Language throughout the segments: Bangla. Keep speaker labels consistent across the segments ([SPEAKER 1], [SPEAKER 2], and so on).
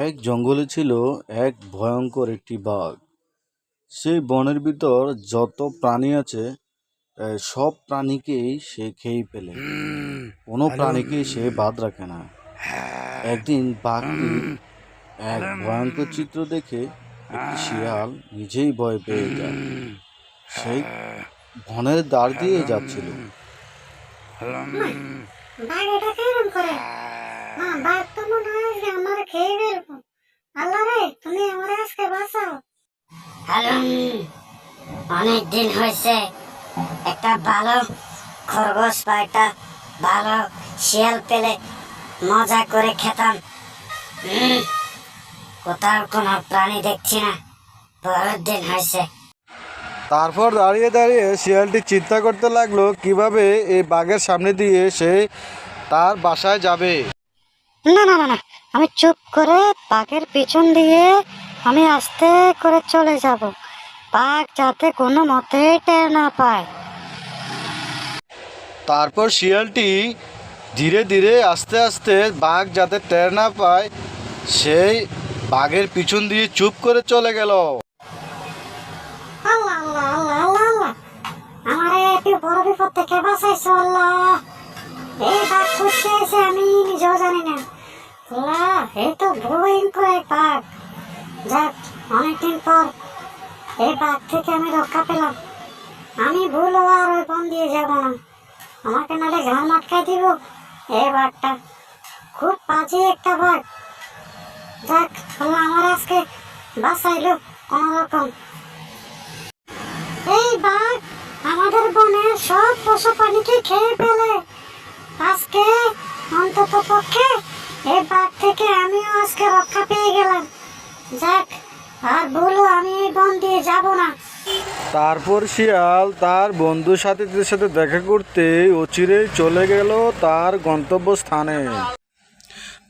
[SPEAKER 1] এক জঙ্গলে ছিল এক ভয়ঙ্কর একটি বাঘ। সেই বনের ভিতর যত প্রাণী আছে সব প্রাণীকেই সে খেয়ে ফেলে। কোনো প্রাণীকেই সে বাদ রাখে না। একদিন বাঘটি এক ভয়ঙ্কর চিত্র দেখে একটি শিয়াল নিজেই ভয় পেয়ে যায়। সেই বনের দ্বার দিয়ে যাচ্ছিল।
[SPEAKER 2] বাঘ এটা কেমন করে? না, বাঘ তো মনে হয় যে আমার খেয়ে ফেলবো। আল্লাহ রে, তুমি আমার আজকে বাঁচাও। অনেক দিন হয়েছে একটা ভালো খরগোশ বা একটা ভালো শিয়াল পেলে মজা করে খেতাম। কোথাও কোনো প্রাণী দেখছি না, বহুত দিন হয়েছে।
[SPEAKER 1] তারপর দাঁড়িয়ে দাঁড়িয়ে শিয়ালটি চিন্তা করতে লাগলো কিভাবে এই বাঘের সামনে দিয়ে সে তার বাসায় যাবে।
[SPEAKER 2] না না না না, আমি চুপ করে বাঘের পিছন দিয়ে আমি আস্তে করে চলে যাব, বাঘ যাতে কোনো মতে টের না পায়।
[SPEAKER 1] তারপর শিয়ালটি ধীরে ধীরে আস্তে আস্তে বাঘ যাতে টের না পায় সেই বাঘের পিছন দিয়ে চুপ করে চলে গেল।
[SPEAKER 2] আল্লাহ আল্লাহ আল্লাহ আল্লাহ আল্লাহ, আমারে একটু বড় বিপদ থেকে বাঁচাইছো আল্লাহ। এই বাঘ করতে এসে আমি নিজেও জানি না। আল্লাহ, এই তো ভয়ঙ্কর এক বাঘ। যাক, অনেকদিন পর এই বাঘ থেকে আমি রক্ষা পেলাম। আমি ভুলও আর ওই বন দিয়ে যাব না, আমাকে নালে ঘাম আটকাই দিব। এই বাঘটা খুব বাজে একটা বাঘ। যাক, আল্লাহ আমার আজকে বাঁচাইলো কোনো রকম। এই বাঘ আমাদের বনের সব পশু প্রাণীকে খেয়ে ফেলে। আজকে অন্তত পক্ষে এই বাঘ থেকে আমিও আজকে রক্ষা পেয়ে গেলাম। যাক, আর বলো আমি এই বন দিয়ে যাব না।
[SPEAKER 1] তারপর শিয়াল তার বন্ধু সাথীদের সাথে দেখা করতে অচিরেই চলে গেল তার গন্তব্যস্থানে।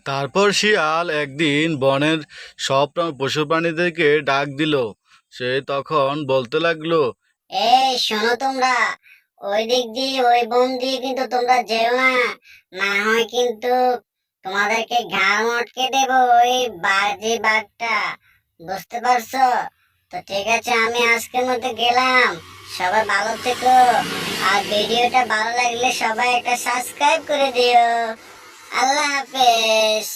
[SPEAKER 1] তারপর শিয়াল একদিন বনের সব পশু প্রাণীদেরকে ডাক দিল। সে তখন বলতে লাগলো,
[SPEAKER 2] এই শোনো তোমরা, ওই দিক দিয়ে ওই বন দিয়ে কিন্তু তোমরা যেও না, না হয় কিন্তু তোমাদেরকে ঘাড় মটকে দেব ওই বাজে বাঘটা। বুঝতে পারছো? তো ঠিক আছে, আমি আজকের মতো গেলাম। সবাই ভালো থেকো, আর ভিডিওটা ভালো লাগলে সবাই একটা সাবস্ক্রাইব করে দিও। আল্লাহ হাফেজ।